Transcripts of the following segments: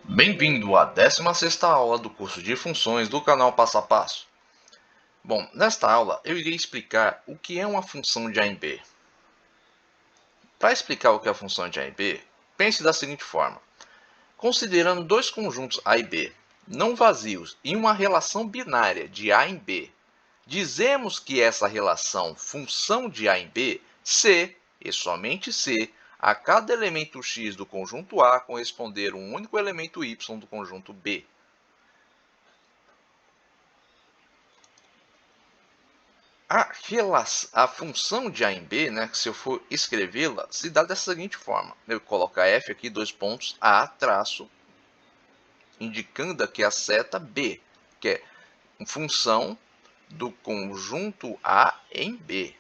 Bem-vindo à 16ª aula do curso de funções do canal Passo a Passo. Bom, nesta aula eu irei explicar o que é uma função de A em B. Para explicar o que é a função de A em B, pense da seguinte forma. Considerando dois conjuntos A e B não vazios e uma relação binária de A em B, dizemos que essa relação função de A em B, se e somente se a cada elemento x do conjunto A corresponder um único elemento y do conjunto B. A função de A em B, se eu for escrevê-la, se dá dessa seguinte forma. Eu coloco a f aqui, dois pontos, A traço, indicando aqui a seta B, que é função do conjunto A em B.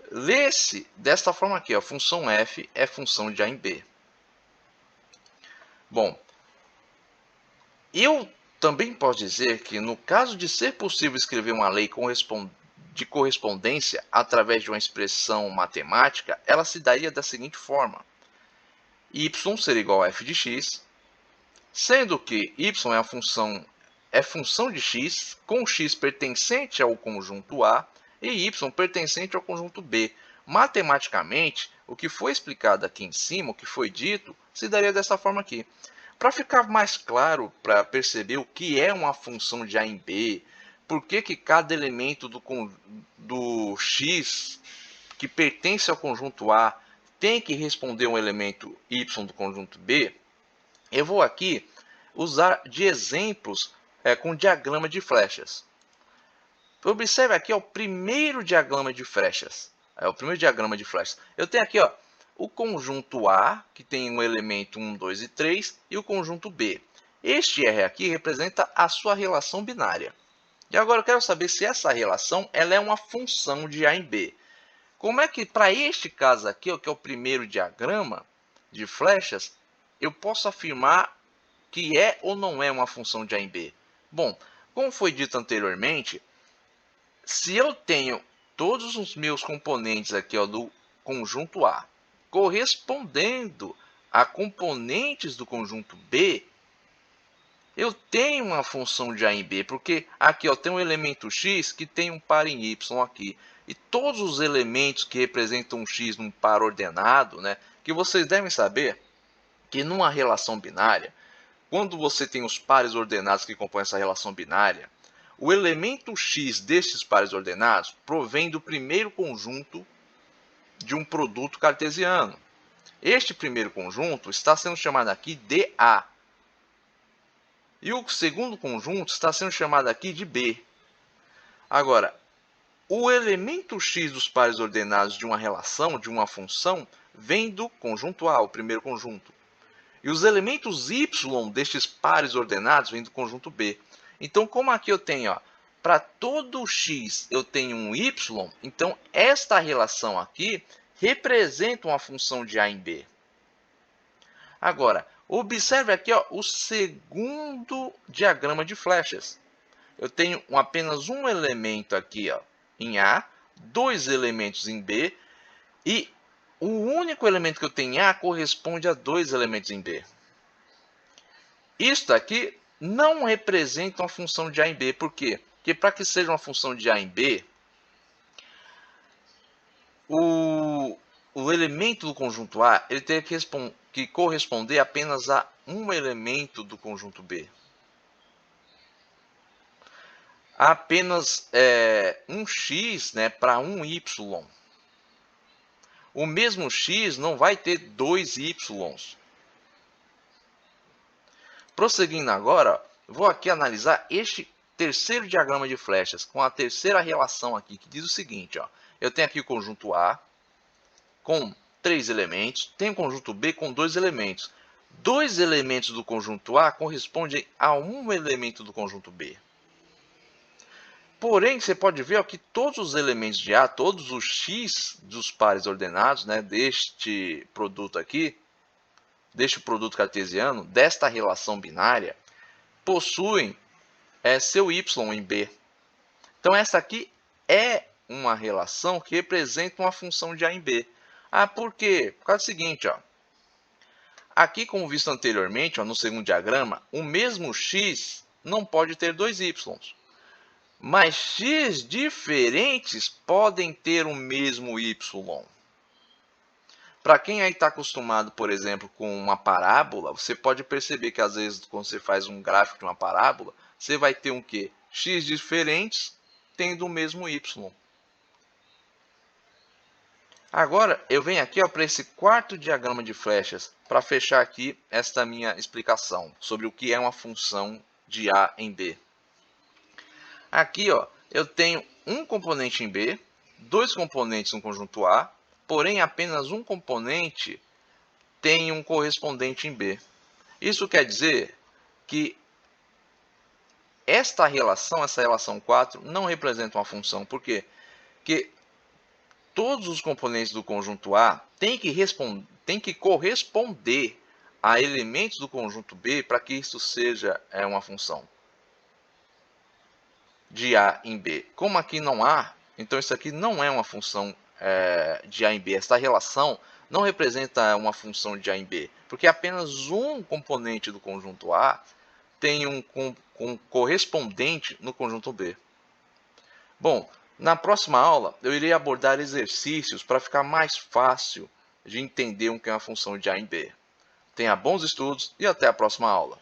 Lê-se desta forma aqui, a função f é função de A em B. Bom, eu também posso dizer que no caso de ser possível escrever uma lei de correspondência através de uma expressão matemática, ela se daria da seguinte forma. Y seria igual a f de x, sendo que y é função de x, com x pertencente ao conjunto A e y pertencente ao conjunto B. Matematicamente, o que foi explicado aqui em cima, o que foi dito, se daria dessa forma aqui. Para ficar mais claro, para perceber o que é uma função de A em B, por que cada elemento do x que pertence ao conjunto A tem que responder um elemento y do conjunto B, eu vou aqui usar de exemplos com diagrama de flechas. Observe aqui o primeiro diagrama de flechas. Eu tenho aqui o conjunto A, que tem um elemento 1, 2 e 3, e o conjunto B. Este R aqui representa a sua relação binária. E agora eu quero saber se essa relação ela é uma função de A em B. Como é que, para este caso aqui, que é o primeiro diagrama de flechas, eu posso afirmar que é ou não é uma função de A em B? Bom, como foi dito anteriormente, se eu tenho todos os meus componentes aqui do conjunto A correspondendo a componentes do conjunto B, eu tenho uma função de A em B, porque aqui tem um elemento x que tem um par em y aqui. E todos os elementos que representam um x num par ordenado, que vocês devem saber que numa relação binária, quando você tem os pares ordenados que compõem essa relação binária, o elemento x destes pares ordenados provém do primeiro conjunto de um produto cartesiano. Este primeiro conjunto está sendo chamado aqui de A. E o segundo conjunto está sendo chamado aqui de B. Agora, o elemento x dos pares ordenados de uma relação, de uma função, vem do conjunto A, o primeiro conjunto. E os elementos y destes pares ordenados vêm do conjunto B. Então, como aqui eu tenho, para todo x eu tenho um y, então esta relação aqui representa uma função de A em B. Agora, observe aqui o segundo diagrama de flechas. Eu tenho apenas um elemento aqui em A, dois elementos em B, e o único elemento que eu tenho em A corresponde a dois elementos em B. Isto aqui não representa uma função de A em B. Por quê? Porque para que seja uma função de A em B, o elemento do conjunto A ele tem que corresponder apenas a um elemento do conjunto B. Há apenas um x para um y. O mesmo x não vai ter dois y. Prosseguindo agora, vou aqui analisar este terceiro diagrama de flechas com a terceira relação aqui, que diz o seguinte. Eu tenho aqui o conjunto A com 3 elementos, tenho o conjunto B com 2 elementos. Dois elementos do conjunto A correspondem a um elemento do conjunto B. Porém, você pode ver que todos os elementos de A, todos os x dos pares ordenados deste produto aqui, deste produto cartesiano, desta relação binária, possuem seu y em B. Então, essa aqui é uma relação que representa uma função de A em B. Por quê? Por causa do seguinte, Aqui, como visto anteriormente, ó, no segundo diagrama, o mesmo x não pode ter dois y. Mas x diferentes podem ter o mesmo y. Para quem aí está acostumado, por exemplo, com uma parábola, você pode perceber que às vezes quando você faz um gráfico de uma parábola, você vai ter um quê? X diferentes tendo o mesmo y. Agora eu venho aqui para esse quarto diagrama de flechas para fechar aqui esta minha explicação sobre o que é uma função de A em B. Aqui ó, eu tenho um componente em B, dois componentes no conjunto A, porém apenas um componente tem um correspondente em B. Isso quer dizer que essa relação 4, não representa uma função. Por quê? Porque todos os componentes do conjunto A têm que corresponder a elementos do conjunto B para que isso seja uma função de A em B. Como aqui não há, então isso aqui não é uma função de A em B. Esta relação não representa uma função de A em B, porque apenas um componente do conjunto A tem um correspondente no conjunto B. Bom, na próxima aula eu irei abordar exercícios para ficar mais fácil de entender o que é uma função de A em B. Tenha bons estudos e até a próxima aula.